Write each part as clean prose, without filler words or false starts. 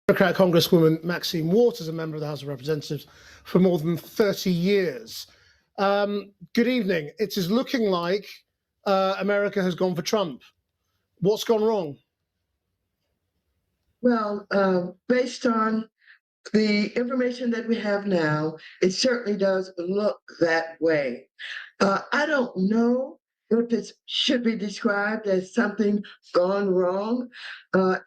Democrat Congresswoman Maxine Waters, a member of the House of Representatives for more than 30 years. Good evening. It is looking like America has gone for Trump. What's gone wrong? Well, based on the information that we have now, it certainly does look that way. I don't know if it should be described as something gone wrong.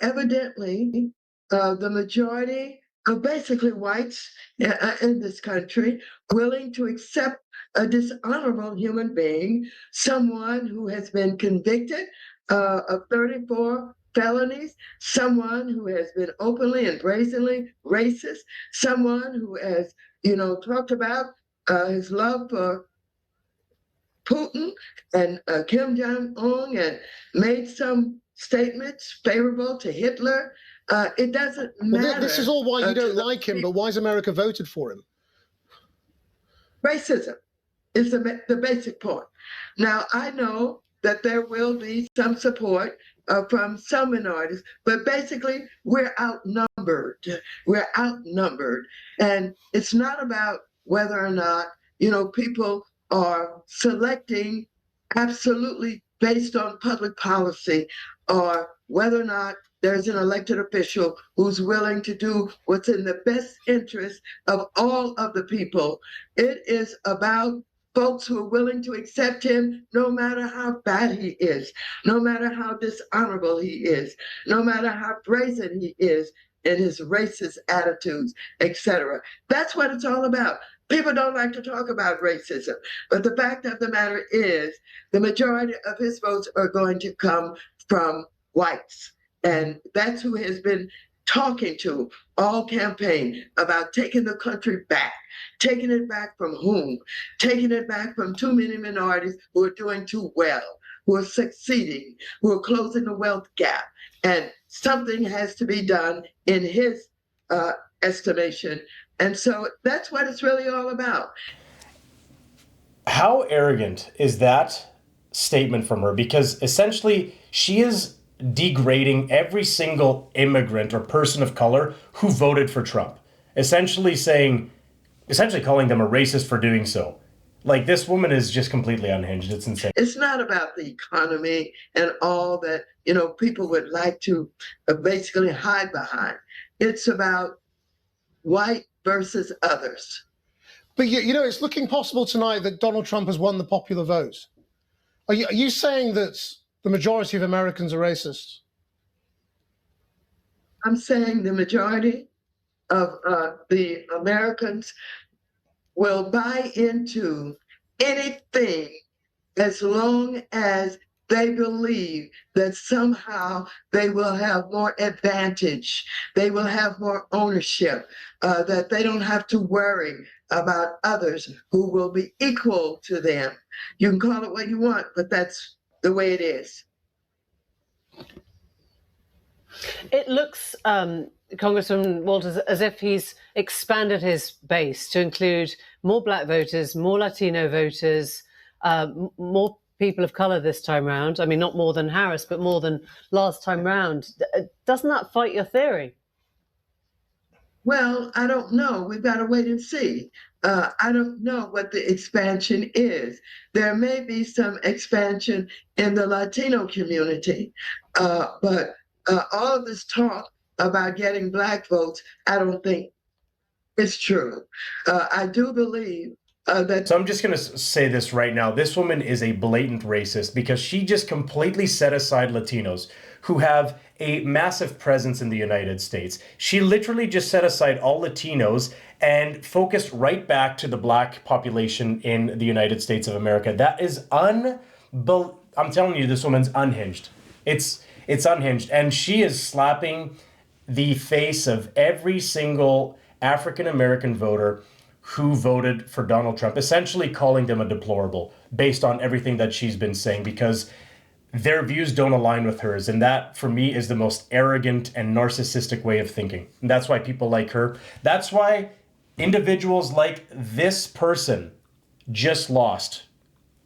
Evidently, the majority of basically whites in this country willing to accept a dishonorable human being, someone who has been convicted of 34 felonies, someone who has been openly and brazenly racist, someone who has, talked about his love for Putin and Kim Jong-un and made some statements favorable to Hitler. It doesn't matter. Well, this is all why you don't like him, but why has America voted for him? Racism is the basic point. Now, I know that there will be some support from some minorities, but basically we're outnumbered. We're outnumbered. And it's not about whether or not, people are selecting absolutely based on public policy or whether or not there's an elected official who's willing to do what's in the best interest of all of the people. It is about folks who are willing to accept him no matter how bad he is, no matter how dishonorable he is, no matter how brazen he is in his racist attitudes, etc. That's what it's all about. People don't like to talk about racism, but the fact of the matter is the majority of his votes are going to come from whites. And that's who has been talking to all campaign about taking the country back. Taking it back from whom? Taking it back from too many minorities who are doing too well, who are succeeding, who are closing the wealth gap. And something has to be done in his estimation. And so that's what it's really all about. How arrogant is that statement from her? Because essentially she is degrading every single immigrant or person of color who voted for Trump. Essentially calling them a racist for doing so. Like, this woman is just completely unhinged. It's insane. It's not about the economy and all that, people would like to basically hide behind. It's about white versus others. But, it's looking possible tonight that Donald Trump has won the popular vote. Are you saying that the majority of Americans are racist? I'm saying the majority of the Americans will buy into anything as long as they believe that somehow they will have more advantage, they will have more ownership, that they don't have to worry about others who will be equal to them. You can call it what you want, but that's the way it is. It looks, Congresswoman Walters, as if he's expanded his base to include more black voters, more Latino voters, more people of color this time round. I mean, not more than Harris, but more than last time round. Doesn't that fight your theory? Well, I don't know. We've got to wait and see. I don't know what the expansion is. There may be some expansion in the Latino community, but all of this talk about getting black votes, I don't think it's true. I do believe that. So I'm just going to say this right now. This woman is a blatant racist because she just completely set aside Latinos who have a massive presence in the United States. She literally just set aside all Latinos and focused right back to the black population in the United States of America. That is I'm telling you, this woman's unhinged. It's unhinged. And she is slapping the face of every single African-American voter who voted for Donald Trump, essentially calling them a deplorable based on everything that she's been saying, because their views don't align with hers. And that, for me, is the most arrogant and narcissistic way of thinking. And that's why people like her. That's why individuals like this person just lost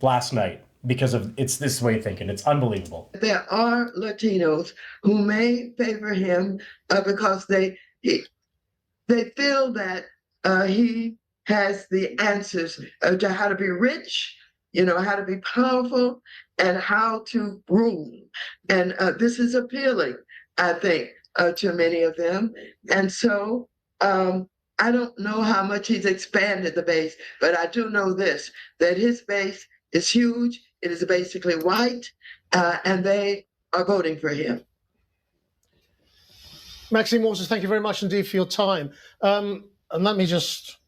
last night, because of it's this way of thinking. It's unbelievable. There are Latinos who may favor him because they they feel that he has the answers to how to be rich, how to be powerful, and how to rule. And this is appealing, I think, to many of them. And so I don't know how much he's expanded the base, but I do know this, that his base is huge. It is basically white, and they are voting for him. Maxine Waters, thank you very much indeed for your time. And let me just